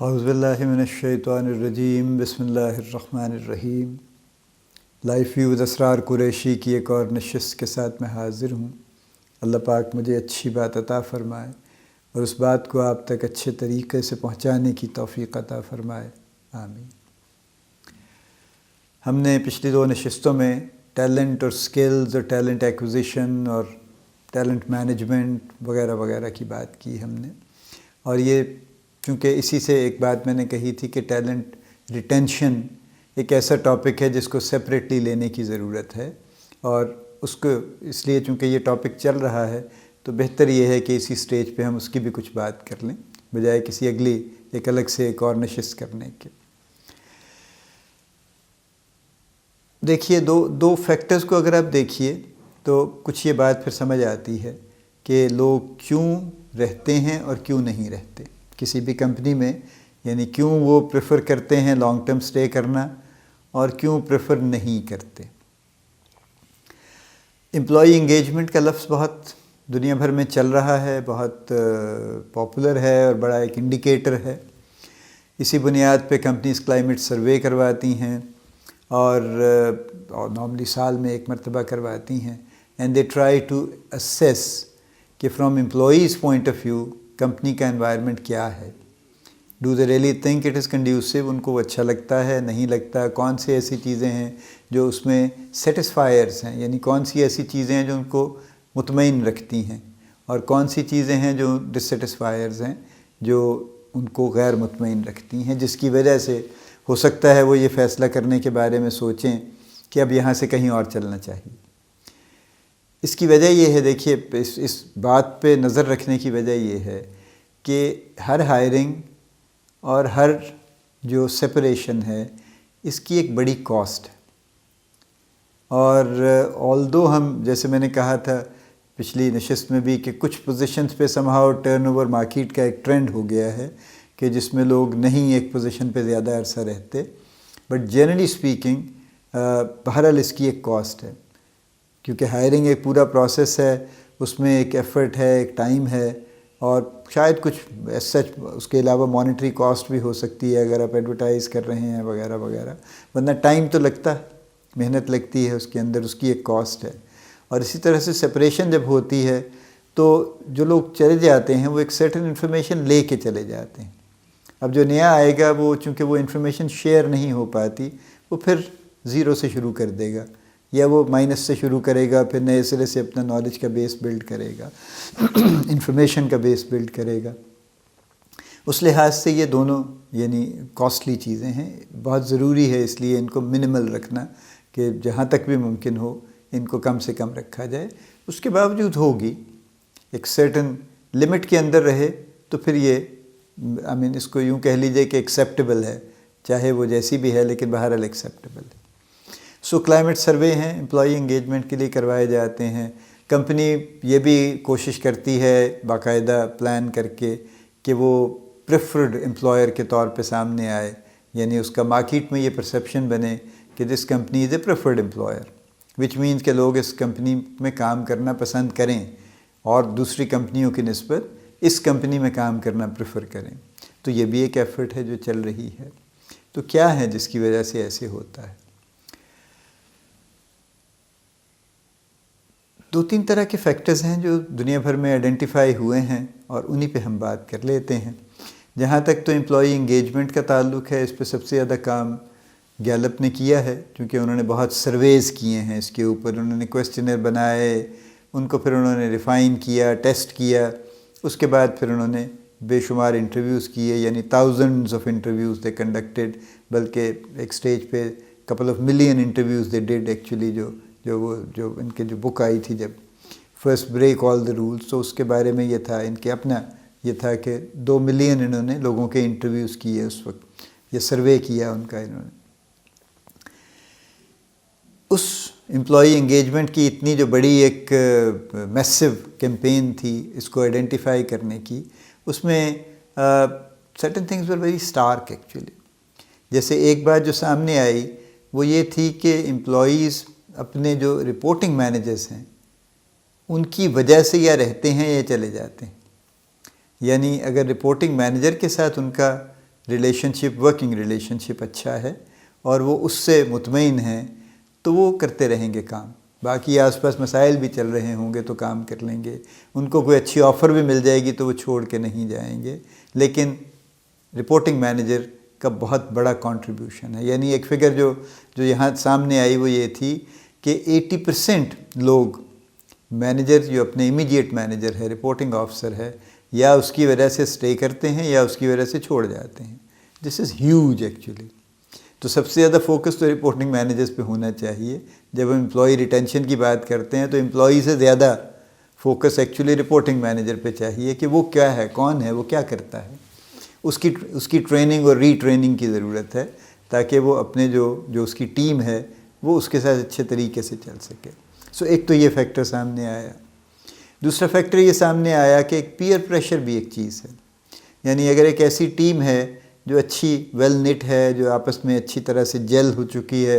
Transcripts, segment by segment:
اعوذ باللہ من الشیطان الرجیم، بسم اللہ الرحمن الرحیم۔ لائف ویوز اسرار قریشی کی ایک اور نشست کے ساتھ میں حاضر ہوں۔ اللہ پاک مجھے اچھی بات عطا فرمائے اور اس بات کو آپ تک اچھے طریقے سے پہنچانے کی توفیق عطا فرمائے، آمین۔ ہم نے پچھلی دو نشستوں میں ٹیلنٹ اور سکلز اور ٹیلنٹ ایکوزیشن اور ٹیلنٹ مینجمنٹ وغیرہ وغیرہ کی بات کی ہم نے، اور یہ چونکہ اسی سے ایک بات میں نے کہی تھی کہ ٹیلنٹ ریٹینشن ایک ایسا ٹاپک ہے جس کو سپریٹلی لینے کی ضرورت ہے، اور اس کو اس لیے چونکہ یہ ٹاپک چل رہا ہے تو بہتر یہ ہے کہ اسی سٹیج پہ ہم اس کی بھی کچھ بات کر لیں بجائے کسی اگلی ایک الگ سے ایک اور نشست کرنے کے۔ دیکھیے دو فیکٹرز کو اگر آپ دیکھیے تو کچھ یہ بات پھر سمجھ آتی ہے کہ لوگ کیوں رہتے ہیں اور کیوں نہیں رہتے کسی بھی کمپنی میں، یعنی کیوں وہ پریفر کرتے ہیں لانگ ٹرم سٹے کرنا اور کیوں پریفر نہیں کرتے۔ امپلائی انگیجمنٹ کا لفظ بہت دنیا بھر میں چل رہا ہے، بہت پاپولر ہے اور بڑا ایک انڈیکیٹر ہے۔ اسی بنیاد پہ کمپنیز کلائمیٹ سروے کرواتی ہیں اور نارملی سال میں ایک مرتبہ کرواتی ہیں، and they try to assess کہ from employees point of view company کا انوائرمنٹ کیا ہے، do they really think it is conducive, ان کو اچھا لگتا ہے نہیں لگتا، کون سی ایسی چیزیں ہیں جو اس میں سیٹسفائرز ہیں، یعنی کون سی ایسی چیزیں ہیں جو ان کو مطمئن رکھتی ہیں، اور کون سی چیزیں ہیں جو ڈسسیٹسفائرز ہیں جو ان کو غیر مطمئن رکھتی ہیں، جس کی وجہ سے ہو سکتا ہے وہ یہ فیصلہ کرنے کے بارے میں سوچیں کہ اب یہاں سے کہیں اور چلنا چاہیے۔ اس کی وجہ یہ ہے، دیکھیے اس بات پہ نظر رکھنے کی وجہ یہ ہے کہ ہر ہائرنگ اور ہر جو سپریشن ہے اس کی ایک بڑی کاسٹ ہے، اور آلدو ہم جیسے میں نے کہا تھا پچھلی نشست میں بھی کہ کچھ پوزیشنز پہ some how turn our market کا ایک ٹرینڈ ہو گیا ہے کہ جس میں لوگ نہیں ایک پوزیشن پہ زیادہ عرصہ رہتے، بٹ جنرلی اسپیکنگ بہرحال اس کی ایک کاسٹ ہے، کیونکہ ہائرنگ ایک پورا پروسیس ہے، اس میں ایک ایفرٹ ہے، ایک ٹائم ہے، اور شاید کچھ سچ اس کے علاوہ مانیٹری کاسٹ بھی ہو سکتی ہے اگر آپ ایڈورٹائز کر رہے ہیں وغیرہ وغیرہ، ورنہ ٹائم تو لگتا ہے، محنت لگتی ہے اس کے اندر، اس کی ایک کاسٹ ہے۔ اور اسی طرح سے سپریشن جب ہوتی ہے تو جو لوگ چلے جاتے ہیں وہ ایک سرٹن انفارمیشن لے کے چلے جاتے ہیں، اب جو نیا آئے گا وہ چونکہ وہ انفارمیشن شیئر نہیں ہو پاتی، وہ پھر زیرو سے شروع کر دے گا یا وہ مائنس سے شروع کرے گا، پھر نئے سرے سے اپنا نالج کا بیس بلڈ کرے گا، انفارمیشن کا بیس بلڈ کرے گا۔ اس لحاظ سے یہ دونوں یعنی کاسٹلی چیزیں ہیں، بہت ضروری ہے اس لیے ان کو منیمل رکھنا کہ جہاں تک بھی ممکن ہو ان کو کم سے کم رکھا جائے۔ اس کے باوجود ہوگی ایک سرٹن لمٹ کے اندر رہے تو پھر یہ اس کو یوں کہہ لیجئے کہ ایکسیپٹیبل ہے، چاہے وہ جیسی بھی ہے لیکن بہرحال ایکسیپٹیبل ہے۔ سو کلائمیٹ سروے ہیں امپلائی انگیجمنٹ کے لیے کروائے جاتے ہیں، کمپنی یہ بھی کوشش کرتی ہے باقاعدہ پلان کر کے کہ وہ پریفرڈ امپلائر کے طور پہ سامنے آئے، یعنی اس کا مارکیٹ میں یہ پرسیپشن بنے کہ this company is a preferred employer, which means کہ لوگ اس کمپنی میں کام کرنا پسند کریں اور دوسری کمپنیوں کی نسبت اس کمپنی میں کام کرنا پریفر کریں۔ تو یہ بھی ایک ایفرٹ ہے جو چل رہی ہے۔ تو کیا ہے جس کی وجہ سے ایسے ہوتا ہے؟ دو تین طرح کے فیکٹرز ہیں جو دنیا بھر میں آئیڈینٹیفائی ہوئے ہیں اور انہی پہ ہم بات کر لیتے ہیں۔ جہاں تک تو امپلائی انگیجمنٹ کا تعلق ہے، اس پہ سب سے زیادہ کام گیلپ نے کیا ہے، کیونکہ انہوں نے بہت سرویز کیے ہیں اس کے اوپر، انہوں نے کویسچنر بنائے، ان کو پھر انہوں نے ریفائن کیا، ٹیسٹ کیا، اس کے بعد پھر انہوں نے بے شمار انٹرویوز کیے، یعنی thousands of interviews they conducted, بلکہ ایک سٹیج پہ couple of million interviews they did actually, جو ان کے جو بک آئی تھی جب فرسٹ بریک آل دا رولز، تو اس کے بارے میں یہ تھا، ان کے اپنا یہ تھا کہ 2 ملین انہوں نے لوگوں کے انٹرویوز کیے اس وقت، یہ سروے کیا ان کا انہوں نے۔ اس امپلائی انگیجمنٹ کی اتنی جو بڑی ایک میسو کیمپین تھی اس کو آئیڈینٹیفائی کرنے کی، اس میں certain things were very stark actually. جیسے ایک بات جو سامنے آئی وہ یہ تھی کہ امپلائیز اپنے جو رپورٹنگ مینیجرز ہیں ان کی وجہ سے یا رہتے ہیں یا چلے جاتے ہیں، یعنی اگر رپورٹنگ مینیجر کے ساتھ ان کا ریلیشن شپ ورکنگ ریلیشن شپ اچھا ہے اور وہ اس سے مطمئن ہیں تو وہ کرتے رہیں گے کام. باقی آس پاس مسائل بھی چل رہے ہوں گے تو کام کر لیں گے. ان کو کوئی اچھی آفر بھی مل جائے گی تو وہ چھوڑ کے نہیں جائیں گے. لیکن رپورٹنگ مینیجر کا بہت بڑا کنٹریبیوشن ہے. یعنی ایک فگر جو یہاں سامنے آئی وہ یہ تھی کہ 80% لوگ مینیجر جو اپنے امیڈیٹ مینیجر ہے, رپورٹنگ آفیسر ہے, یا اس کی وجہ سے سٹے کرتے ہیں یا اس کی وجہ سے چھوڑ جاتے ہیں. دس از ہیوج ایکچولی. تو سب سے زیادہ فوکس تو رپورٹنگ مینیجرز پہ ہونا چاہیے. جب ہم امپلائی ریٹینشن کی بات کرتے ہیں تو امپلائی سے زیادہ فوکس ایکچولی رپورٹنگ مینیجر پہ چاہیے کہ وہ کیا ہے, کون ہے, وہ کیا کرتا ہے. اس کی ٹریننگ اور ری ٹریننگ کی ضرورت ہے تاکہ وہ اپنے جو اس کی ٹیم ہے وہ اس کے ساتھ اچھے طریقے سے چل سکے. سو ایک تو یہ فیکٹر سامنے آیا. دوسرا فیکٹر یہ سامنے آیا کہ ایک پیئر پریشر بھی ایک چیز ہے. یعنی اگر ایک ایسی ٹیم ہے جو اچھی ویل نٹ ہے, جو آپس میں اچھی طرح سے جیل ہو چکی ہے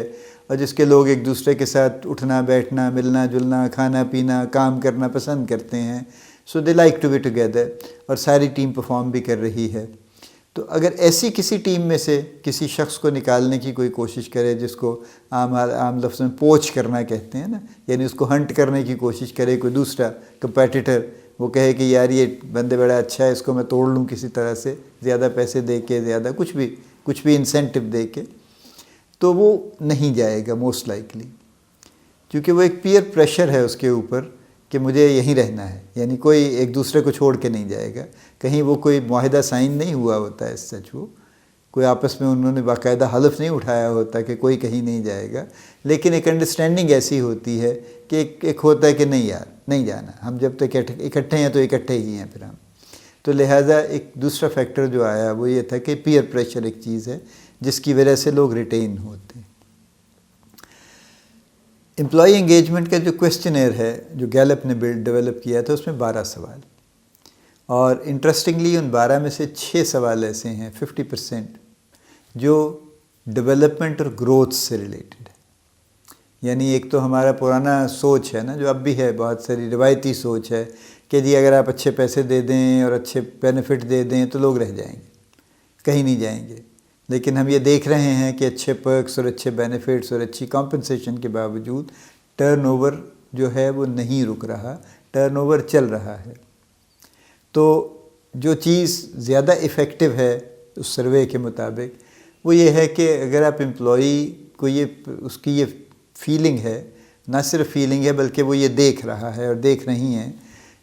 اور جس کے لوگ ایک دوسرے کے ساتھ اٹھنا بیٹھنا, ملنا جلنا, کھانا پینا, کام کرنا پسند کرتے ہیں, so they like to be together, اور ساری ٹیم پرفارم بھی کر رہی ہے. تو اگر ایسی کسی ٹیم میں سے کسی شخص کو نکالنے کی کوئی کوشش کرے, جس کو عام لفظ میں پوچ کرنا کہتے ہیں نا, یعنی اس کو ہنٹ کرنے کی کوشش کرے کوئی دوسرا کمپیٹیٹر, وہ کہے کہ یار یہ بندے بڑا اچھا ہے, اس کو میں توڑ لوں کسی طرح سے, زیادہ پیسے دے کے, زیادہ کچھ بھی انسینٹو دے کے, تو وہ نہیں جائے گا موسٹ لائکلی. کیونکہ وہ ایک پیئر پریشر ہے اس کے اوپر کہ مجھے یہیں رہنا ہے. یعنی کوئی ایک دوسرے کو چھوڑ کے نہیں جائے گا. کہیں وہ کوئی معاہدہ سائن نہیں ہوا ہوتا ہے سچ, وہ کوئی آپس میں انہوں نے باقاعدہ حلف نہیں اٹھایا ہوتا کہ کوئی کہیں نہیں جائے گا. لیکن ایک انڈرسٹینڈنگ ایسی ہوتی ہے کہ ایک ہوتا ہے کہ نہیں یار نہیں جانا, ہم جب تک اکٹھے ہیں تو اکٹھے ہی ہیں پھر ہم. تو لہٰذا ایک دوسرا فیکٹر جو آیا وہ یہ تھا کہ پیئر پریشر ایک چیز ہے جس کی وجہ سے لوگ ریٹین ہوتے ہیں. امپلائی انگیجمنٹ کا جو کویسچنئر ہے جو گیلپ نے ڈیولپ کیا تھا, اس میں 12 سوال, اور انٹرسٹنگلی ان 12 میں سے 6 سوال ایسے ہیں 50% جو ڈیولپمنٹ اور گروتھ سے ریلیٹڈ ہے. یعنی ایک تو ہمارا پرانا سوچ ہے نا, جو اب بھی ہے, بہت ساری روایتی سوچ ہے کہ جی اگر آپ اچھے پیسے دے دیں اور اچھے بینیفٹ دے دیں تو لوگ رہ جائیں گے, کہیں نہیں جائیں گے. لیکن ہم یہ دیکھ رہے ہیں کہ اچھے پرکس اور اچھے بینیفٹس اور اچھی کمپنسیشن کے باوجود ٹرن اوور جو ہے وہ نہیں رک رہا, ٹرن اوور چل رہا ہے. تو جو چیز زیادہ افیکٹو ہے اس سروے کے مطابق وہ یہ ہے کہ اگر آپ امپلائی کو اس کی یہ فیلنگ ہے, نہ صرف فیلنگ ہے بلکہ وہ یہ دیکھ رہا ہے اور دیکھ رہی ہیں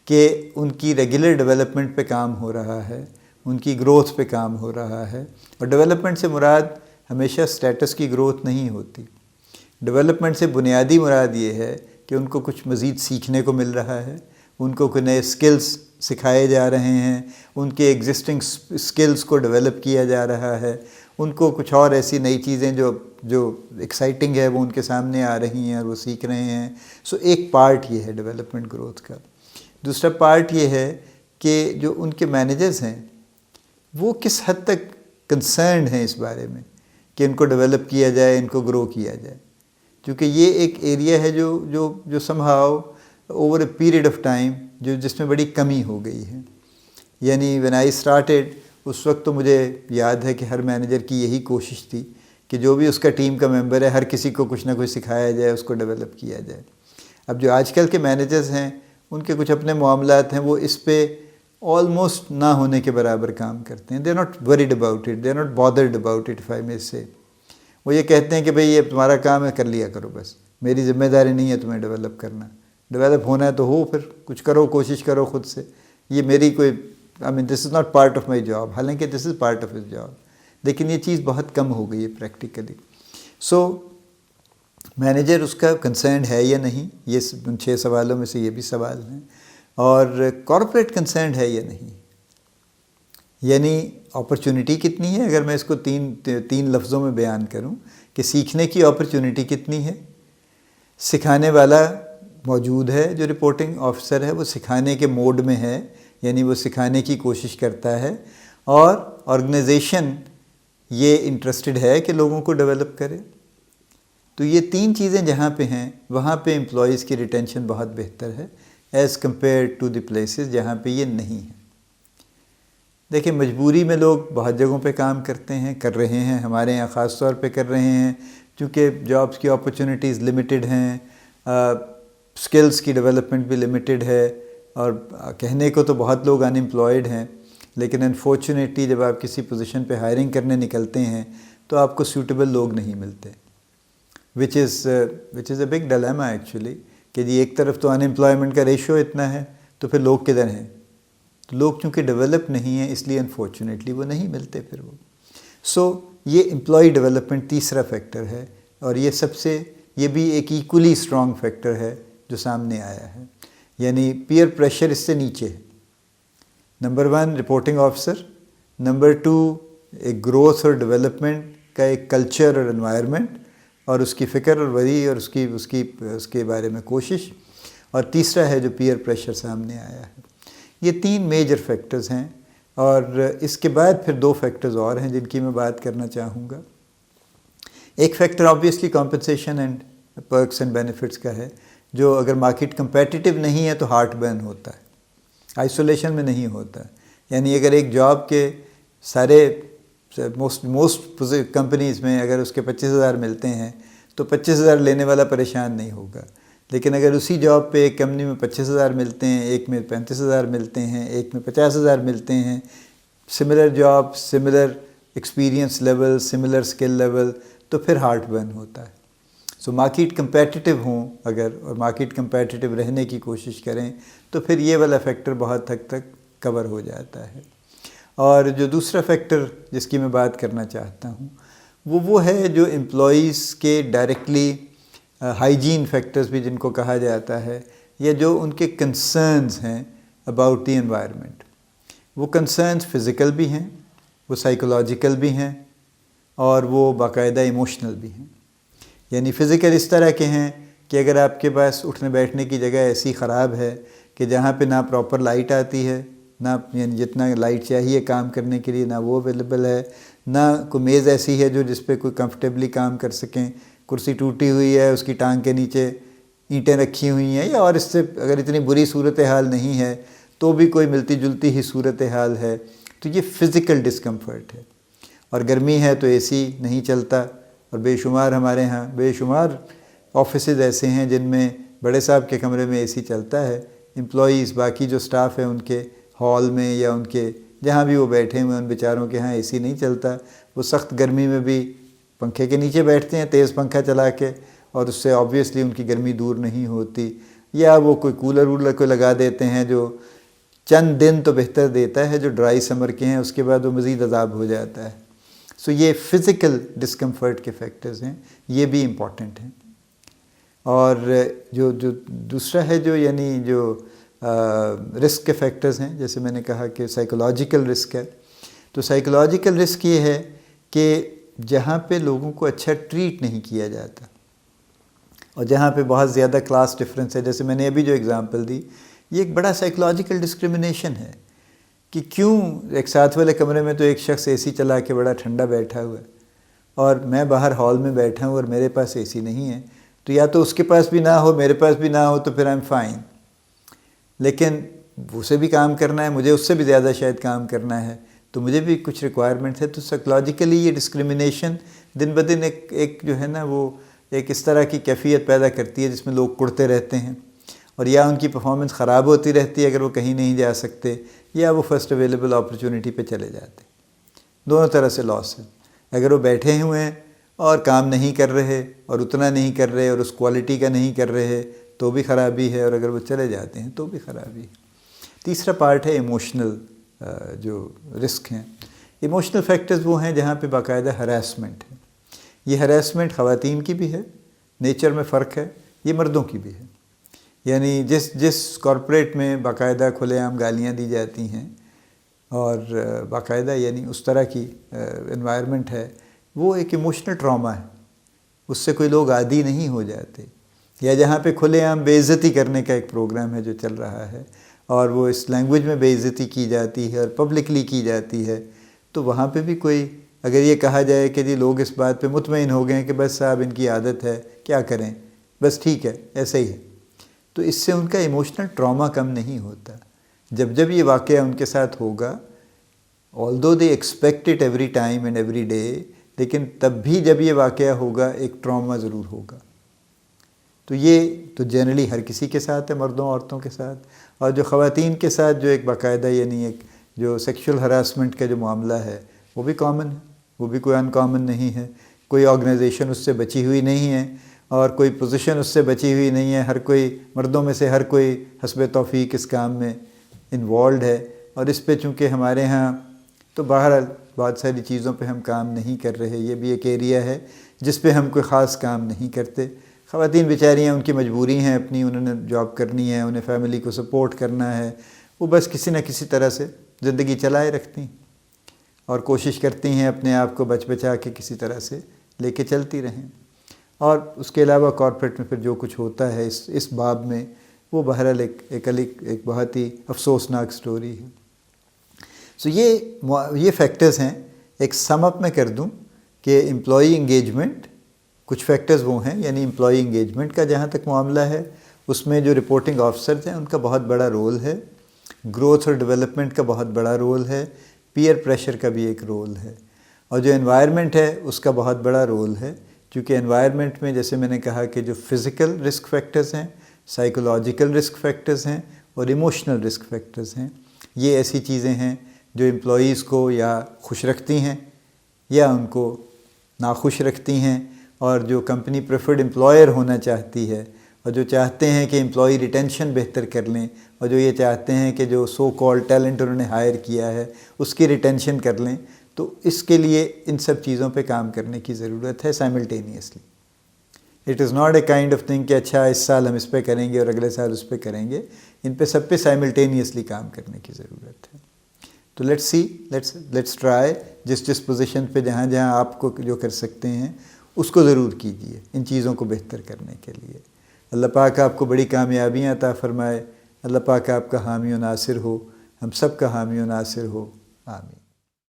کہ ان کی ریگولر ڈیولپمنٹ پہ کام ہو رہا ہے, ان کی گروتھ پہ کام ہو رہا ہے. اور ڈیولپمنٹ سے مراد ہمیشہ سٹیٹس کی گروتھ نہیں ہوتی. ڈیولپمنٹ سے بنیادی مراد یہ ہے کہ ان کو کچھ مزید سیکھنے کو مل رہا ہے, ان کو کوئی نئے سکلز سکھائے جا رہے ہیں, ان کے ایگزسٹنگ سکلز کو ڈیولپ کیا جا رہا ہے, ان کو کچھ اور ایسی نئی چیزیں جو ایکسائٹنگ ہے وہ ان کے سامنے آ رہی ہیں اور وہ سیکھ رہے ہیں. سو ایک پارٹ یہ ہے ڈیولپمنٹ گروتھ کا. دوسرا پارٹ یہ ہے کہ جو ان کے مینیجرز ہیں وہ کس حد تک کنسرنڈ ہیں اس بارے میں کہ ان کو ڈیولپ کیا جائے, ان کو گرو کیا جائے. کیونکہ یہ ایک ایریا ہے جو some how over a period of time جس میں بڑی کمی ہو گئی ہے. یعنی وین آئی اسٹارٹیڈ اس وقت تو مجھے یاد ہے کہ ہر مینیجر کی یہی کوشش تھی کہ جو بھی اس کا ٹیم کا ممبر ہے ہر کسی کو کچھ نہ کچھ سکھایا جائے, اس کو ڈیولپ کیا جائے. اب جو آج کل کے مینیجرز ہیں ان کے کچھ اپنے معاملات ہیں, وہ اس پہ آلموسٹ نہ ہونے کے برابر کام کرتے ہیں. They are not worried about it, they are not bothered about it if I may say. وہ یہ کہتے ہیں کہ بھئی یہ تمہارا کام ہے, کر لیا کرو, بس میری ذمہ داری نہیں ہے تمہیں ڈیولپ کرنا. ڈیولپ ہونا ہے تو ہو, پھر کچھ کرو, کوشش کرو خود سے. یہ میری کوئی this is not part of my job, حالانکہ this is part of his job. لیکن یہ چیز بہت کم ہو گئی ہے پریکٹیکلی. سو مینیجر اس کا کنسرنڈ ہے یا نہیں, یہ 6 سوالوں میں سے یہ بھی سوال ہیں. اور کارپوریٹ کنسرنڈ ہے یا نہیں, یعنی اپرچونٹی کتنی ہے. اگر میں اس کو تین لفظوں میں بیان کروں کہ سیکھنے کی اپرچونٹی کتنی ہے. سکھانے والا موجود ہے, جو رپورٹنگ آفیسر ہے وہ سکھانے کے موڈ میں ہے, یعنی وہ سکھانے کی کوشش کرتا ہے, اور آرگنائزیشن یہ انٹرسٹڈ ہے کہ لوگوں کو ڈیولپ کرے. تو یہ 3 چیزیں جہاں پہ ہیں وہاں پہ امپلائیز کی ریٹینشن بہت بہتر ہے as compared to the places جہاں پہ یہ نہیں ہے. دیکھیں مجبوری میں لوگ بہت جگہوں پہ کام کرتے ہیں، کر رہے ہیں، ہمارے یہاں خاص طور پہ کر رہے ہیں، چونکہ جابس کی اپرچونیٹیز لمیٹڈ ہیں، سکلز کی ڈیولپمنٹ بھی لمیٹڈ ہے، اور کہنے کو تو بہت لوگ ان امپلائڈ ہیں، لیکن انفارچونیٹلی جب آپ کسی پوزیشن پہ ہائرنگ کرنے نکلتے ہیں تو آپ کو سوٹیبل لوگ نہیں ملتے، وچ از اے بگ ڈیلیما ایکچولی، کہ جی ایک طرف تو ان امپلائمنٹ کا ریشو اتنا ہے تو پھر لوگ کدھر ہیں؟ تو لوگ چونکہ ڈیولپ نہیں ہیں اس لیے انفارچونیٹلی وہ نہیں ملتے پھر وہ. سو یہ امپلائی ڈیولپمنٹ تیسرا فیکٹر ہے، اور یہ بھی ایک ایکولی اسٹرانگ فیکٹر ہے جو سامنے آیا ہے. یعنی پیئر پریشر اس سے نیچے ہے. نمبر 1 رپورٹنگ آفیسر، نمبر 2 ایک گروتھ اور ڈیولپمنٹ کا ایک کلچر اور انوائرمنٹ، اور اس کی فکر اور وری اور اس کے بارے میں کوشش، اور تیسرا ہے جو پیئر پریشر سامنے آیا ہے. یہ 3 میجر فیکٹرز ہیں، اور اس کے بعد پھر 2 فیکٹرز اور ہیں جن کی میں بات کرنا چاہوں گا. ایک factor obviously compensation and perks and benefits کا ہے، جو اگر مارکیٹ کمپیٹیٹیو نہیں ہے تو ہارٹ برن ہوتا ہے، آئسولیشن میں نہیں ہوتا. یعنی اگر ایک جاب کے سارے موسٹ کمپنیز میں اگر اس کے 25,000 ملتے ہیں تو 25,000 لینے والا پریشان نہیں ہوگا، لیکن اگر اسی جاب پہ ایک کمپنی میں 25,000 ملتے ہیں، ایک میں 35,000 ملتے ہیں، ایک میں 50,000 ملتے ہیں، similar job, similar experience level, similar skill level, تو پھر ہارٹ برن ہوتا ہے. سو مارکیٹ کمپیٹیٹیو ہوں اگر، اور مارکیٹ کمپیٹیٹیو رہنے کی کوشش کریں تو پھر یہ والا فیکٹر بہت حد تک کور ہو جاتا ہے. اور جو دوسرا فیکٹر جس کی میں بات کرنا چاہتا ہوں وہ ہے جو امپلائیز کے ڈائریکٹلی ہائیجین فیکٹرز بھی جن کو کہا جاتا ہے، یا جو ان کے کنسرنز ہیں اباؤٹ دی انوائرمنٹ. وہ کنسرنز فزیکل بھی ہیں، وہ سائیکولوجیکل بھی ہیں، اور وہ باقاعدہ ایموشنل بھی ہیں. یعنی فزیکل اس طرح کے ہیں کہ اگر آپ کے پاس اٹھنے بیٹھنے کی جگہ ایسی خراب ہے کہ جہاں پہ نہ پراپر لائٹ آتی ہے، نہ یعنی جتنا لائٹ چاہیے کام کرنے کے لیے نہ وہ اویلیبل ہے، نہ کوئی میز ایسی ہے جو جس پہ کوئی کمفرٹیبلی کام کر سکیں، کرسی ٹوٹی ہوئی ہے، اس کی ٹانگ کے نیچے اینٹیں رکھی ہوئی ہیں، یا اور اس سے اگر اتنی بری صورتحال نہیں ہے تو بھی کوئی ملتی جلتی ہی صورتحال ہے، تو یہ فزیکل ڈسکمفرٹ ہے. اور گرمی ہے تو اے سی نہیں چلتا، اور بے شمار ہمارے ہاں بے شمار آفیسز ایسے ہیں جن میں بڑے صاحب کے کمرے میں اے سی چلتا ہے، امپلائیز باقی جو سٹاف ہے ان کے ہال میں یا ان کے جہاں بھی وہ بیٹھے ہوئے ان بیچاروں کے ہاں اے سی نہیں چلتا. وہ سخت گرمی میں بھی پنکھے کے نیچے بیٹھتے ہیں تیز پنکھا چلا کے، اور اس سے آبویسلی ان کی گرمی دور نہیں ہوتی. یا وہ کوئی کولر وولر کو لگا دیتے ہیں جو چند دن تو بہتر دیتا ہے، جو ڈرائی سمر کے ہیں اس کے بعد وہ مزید عذاب ہو جاتا ہے. سو یہ فزیکل ڈسکمفرٹ کے فیکٹرز ہیں، یہ بھی امپورٹنٹ ہیں. اور جو دوسرا ہے جو یعنی جو رسک کے فیکٹرز ہیں، جیسے میں نے کہا کہ سائیکولوجیکل رسک ہے، تو سائیکولوجیکل رسک یہ ہے کہ جہاں پہ لوگوں کو اچھا ٹریٹ نہیں کیا جاتا، اور جہاں پہ بہت زیادہ کلاس ڈفرینس ہے، جیسے میں نے ابھی جو اگزامپل دی، یہ ایک بڑا سائیکولوجیکل ڈسکرمنیشن ہے کہ کیوں ایک ساتھ والے کمرے میں تو ایک شخص اے سی چلا کے بڑا ٹھنڈا بیٹھا ہوا ہے، اور میں باہر ہال میں بیٹھا ہوں اور میرے پاس اے سی نہیں ہے، تو یا تو اس کے پاس بھی نہ ہو میرے پاس بھی نہ ہو تو پھر آئی ایم فائن. لیکن اسے بھی کام کرنا ہے، مجھے اس سے بھی زیادہ شاید کام کرنا ہے، تو مجھے بھی کچھ ریکوائرمنٹ ہے. تو سائیکولوجیکلی یہ ڈسکرمنیشن دن بدن ایک جو ہے نا وہ ایک اس طرح کی کیفیت پیدا کرتی ہے جس میں لوگ کڑتے رہتے ہیں، اور یا ان کی پرفارمنس خراب ہوتی رہتی ہے اگر وہ کہیں نہیں جا سکتے، یا وہ فرسٹ اویلیبل اپرچونٹی پہ چلے جاتے. دونوں طرح سے لاس ہے. اگر وہ بیٹھے ہوئے ہیں اور کام نہیں کر رہے اور اتنا نہیں کر رہے اور اس کوالٹی کا نہیں کر رہے تو بھی خرابی ہے، اور اگر وہ چلے جاتے ہیں تو بھی خرابی ہے. تیسرا پارٹ ہے ایموشنل جو رسک ہیں. ایموشنل فیکٹرز وہ ہیں جہاں پہ باقاعدہ ہراسمنٹ ہے. یہ ہراسمنٹ خواتین کی بھی ہے، نیچر میں فرق ہے، یہ مردوں کی بھی ہے. یعنی جس کارپوریٹ میں باقاعدہ کھلے عام گالیاں دی جاتی ہیں اور باقاعدہ یعنی اس طرح کی انوائرمنٹ ہے، وہ ایک ایموشنل ٹراما ہے، اس سے کوئی لوگ عادی نہیں ہو جاتے. یا جہاں پہ کھلے عام بے عزتی کرنے کا ایک پروگرام ہے جو چل رہا ہے، اور وہ اس لینگویج میں بے عزتی کی جاتی ہے اور پبلکلی کی جاتی ہے، تو وہاں پہ بھی کوئی اگر یہ کہا جائے کہ جی لوگ اس بات پہ مطمئن ہو گئے ہیں کہ بس صاحب ان کی عادت ہے، کیا کریں، بس ٹھیک ہے ایسا ہی ہے، تو اس سے ان کا ایموشنل ٹراما کم نہیں ہوتا. جب یہ واقعہ ان کے ساتھ ہوگا although they expect it every time and every day, لیکن تب بھی جب یہ واقعہ ہوگا ایک ٹراما ضرور ہوگا. تو یہ تو جنرلی ہر کسی کے ساتھ ہے، مردوں عورتوں کے ساتھ. اور جو خواتین کے ساتھ جو ایک باقاعدہ یعنی ایک جو سیکشل ہراسمنٹ کا جو معاملہ ہے وہ بھی کامن ہے، وہ بھی کوئی ان کامن نہیں ہے. کوئی آرگنائزیشن اس سے بچی ہوئی نہیں ہے اور کوئی پوزیشن اس سے بچی ہوئی نہیں ہے. ہر کوئی مردوں میں سے ہر کوئی حسب توفیق اس کام میں انوالوڈ ہے. اور اس پہ چونکہ ہمارے ہاں تو بہرحال بہت ساری چیزوں پہ ہم کام نہیں کر رہے. یہ بھی ایک ایریا ہے جس پہ ہم کوئی خاص کام نہیں کرتے. خواتین بیچاریاں ان کی مجبوری ہیں اپنی، انہوں نے جاب کرنی ہے، انہیں فیملی کو سپورٹ کرنا ہے، وہ بس کسی نہ کسی طرح سے زندگی چلائے رکھتی ہیں اور کوشش کرتی ہیں اپنے آپ کو بچا کے کسی طرح سے لے کے چلتی رہیں. اور اس کے علاوہ کارپوریٹ میں پھر جو کچھ ہوتا ہے اس باب میں وہ بہرحال ایک بہت ہی افسوسناک سٹوری ہے. سو یہ فیکٹرز ہیں. ایک سم اپ میں کر دوں کہ امپلائی انگیجمنٹ کچھ فیکٹرز وہ ہیں، یعنی امپلائی انگیجمنٹ کا جہاں تک معاملہ ہے اس میں جو رپورٹنگ آفیسرز ہیں ان کا بہت بڑا رول ہے. گروتھ اور ڈیولپمنٹ کا بہت بڑا رول ہے. پیئر پریشر کا بھی ایک رول ہے. اور جو انوائرمنٹ ہے اس کا بہت بڑا رول ہے، کیونکہ انوائرمنٹ میں جیسے میں نے کہا کہ جو فزیکل رسک فیکٹرز ہیں، سائیکولوجیکل رسک فیکٹرز ہیں اور ایموشنل رسک فیکٹرز ہیں. یہ ایسی چیزیں ہیں جو امپلائیز کو یا خوش رکھتی ہیں یا ان کو ناخوش رکھتی ہیں. اور جو کمپنی پریفرڈ امپلائر ہونا چاہتی ہے اور جو چاہتے ہیں کہ امپلائی ریٹینشن بہتر کر لیں اور جو یہ چاہتے ہیں کہ جو سو کال ٹیلنٹ انہوں نے ہائر کیا ہے اس کی ریٹینشن کر لیں، تو اس کے لیے ان سب چیزوں پہ کام کرنے کی ضرورت ہے simultaneously. It is not a kind of thing کہ اچھا اس سال ہم اس پہ کریں گے اور اگلے سال اس پہ کریں گے. ان پہ سب پہ سائملٹینیسلی کام کرنے کی ضرورت ہے. تو لیٹس ٹرائی جس پوزیشن پہ جہاں آپ کو جو کر سکتے ہیں اس کو ضرور کیجیے ان چیزوں کو بہتر کرنے کے لیے. اللہ پاک آپ کو بڑی کامیابیاں عطا فرمائے. اللہ پاک آپ کا حامی و ناصر ہو، ہم سب کا حامی و ناصر ہو. آمین.